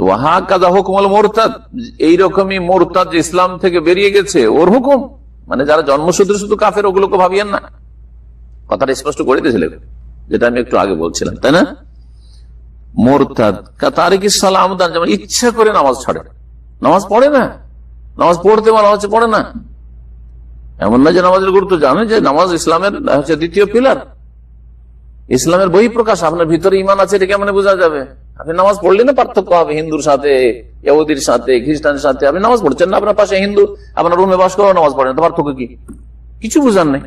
ওয়াহাকাযা হুকমুল মুরতাদ, এইরকমই মুরতাদ ইসলাম থেকে বেরিয়ে গেছে ওর হুকুম, মানে যারা জন্মসূত্রে শুধু কাফের ওগুলোকে ভাবিয়েন না, কথাটা স্পষ্ট করে দিয়েছিলেন, যেটা আমি একটু আগে বলছিলাম, তাই না? মুরতাদ তারিকিস সালাম, যেমন ইচ্ছা করে নামাজ ছাড়ে, নামাজ পড়ে না, নামাজ পড়তে বলা হচ্ছে পড়ে না, এমন না যে নামাজের গুরুত্ব জানে, যে নামাজ ইসলামের হচ্ছে দ্বিতীয় পিলার, ইসলামের বহিঃপ্রকাশ। আপনার ভিতরে ইমান আছে এটা কেমন বোঝা যাবে? আপনি নামাজ পড়লে না পার্থক্য হবে হিন্দুর সাথে, ইহুদির সাথে, খ্রিস্টানের সাথে। আপনি নামাজ পড়ছেন না, আপনার পাশে হিন্দু আপনার রুমে বাস করে নামাজ পড়েন, তো পার্থক্য কি? কিছু বুঝার নেই।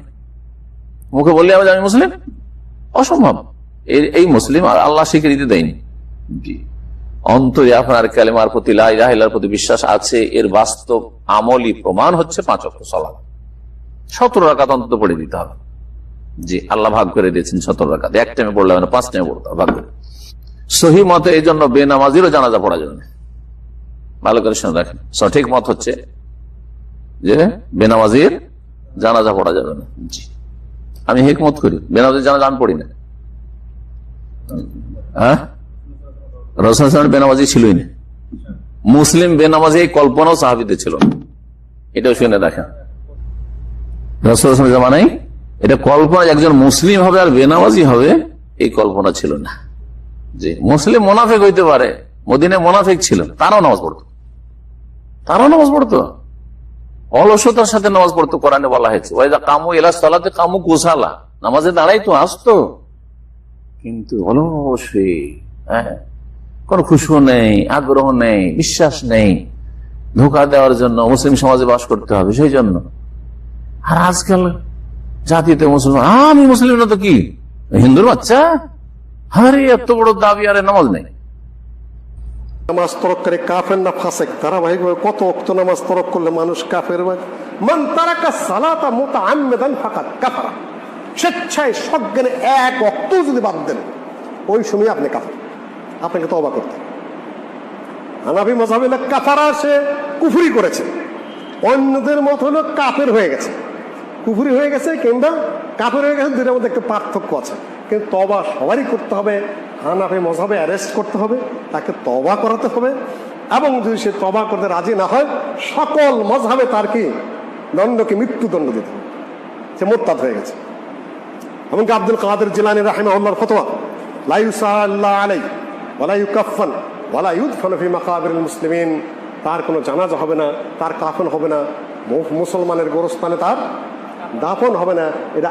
মুখে বললে আমি মুসলিম, অসম্ভব। এই মুসলিম আল্লাহ স্বীকৃতি দেয়নি। অন্তরে আপনার কালেমার প্রতি, লা ইলাহা ইল্লাল্লাহর প্রতি বিশ্বাস আছে, এর বাস্তব আমলি প্রমাণ হচ্ছে 5 ওয়াক্ত সালাত। 17 রাকাত অন্তত পড়ে দিতে হবে। জি, আল্লাহ ভাগ করে দিয়েছেন 17 রাকাত, এক টাইমে পড়লে হবে না, 5 টাইমে পড়তে হবে ভাগ করে। সহি মতে এই জন্য বেনামাজিরও জানাজা পড়া যাবে না। ভালো করে শুনে রাখেন, সঠিক মত হচ্ছে যে বেনামাজির জানাজা পড়া যাবে না। জি, আমি হিকমত করি, বেনামাজির জানাজা আমি পড়ি না। হ্যাঁ, রাসূল বেনামাজি ছিলই না, মুসলিম বেনামাজি এই কল্পনাও সাহাবীদের ছিল না। এটাও শুনে রাখেন, রাসূল জামানায় এটা কল্পনা একজন মুসলিম হবে আর বেনামাজি হবে, এই কল্পনা ছিল না। যে মুসলিম মোনাফেক হইতে পারে, মদিনায় মোনাফেক ছিল, তারাও নামাজ পড়তো, অলসতার সাথে নামাজ পড়তো। কোরআনে বলা হয়েছে ওয়াইদা কামু ইলা সালাতে কামু কুসালা, নামাজে দাঁড়াই তো আসতো, কিন্তু অলসে, হ্যাঁ, কোন খুশু নেই, আগ্রহ নেই, বিশ্বাস নেই, ধোঁকা দেওয়ার জন্য মুসলিম সমাজে বাস করতে হবে সেই জন্য। আর আজকাল জাতিতে মুসলমান, আমি মুসলিম না তো কি, হিন্দুর বাচ্চা, আরে এত বড় দাবি, আরে নামাজ নেই। নামাজ তরক করে কাফের না ফাসেক, ধারাবাহিকভাবে কত ওয়াক্ত নামাজ তরক করলে মানুষ কাফের। মান তারাকা সালাতা মুতাআম্মিদান ফাকাদ কাফারা, স্বেচ্ছায় সজ্ঞানে এক ওয়াক্ত যদি বাদ দেন, ওই সময় আপনি কাফের, আপনাকে তওবা করতে হবে। হানাফি মাযহাবে কাফারা, সে কুফরি করেছে, অন্যদের মত হলো কাফের হয়ে গেছে, কুফরি হয়ে গেছে কিংবা কাফের হয়ে গেছে, দুইটার মধ্যে একটু পার্থক্য আছে। কিন্তু তওবা সবারই করতে হবে। হানাফি মাযহাবে অ্যারেস্ট করতে হবে, তাকে তওবা করাতে হবে, এবং যদি সে তওবা করতে রাজি না হয়, সকল মাযহাবে তার কি দণ্ডকে মৃত্যুদণ্ড দিতে হবে, সে মুরতাদ হয়ে গেছে। এমনকি আব্দুল কাদের জিলানী রাহিমাহুল্লাহর ফতোয়া, লা ইউসাল্লা আলাইহি ওয়া লা ইউকাফফান ওয়া লা ইউদফানু ফি মাকাবিরিল মুসলিমিন, তার কোনো জানাজা হবে না, তার কাফন হবে না, মুসলমানের গোরস্থানে তার দাফন হবে না। এটা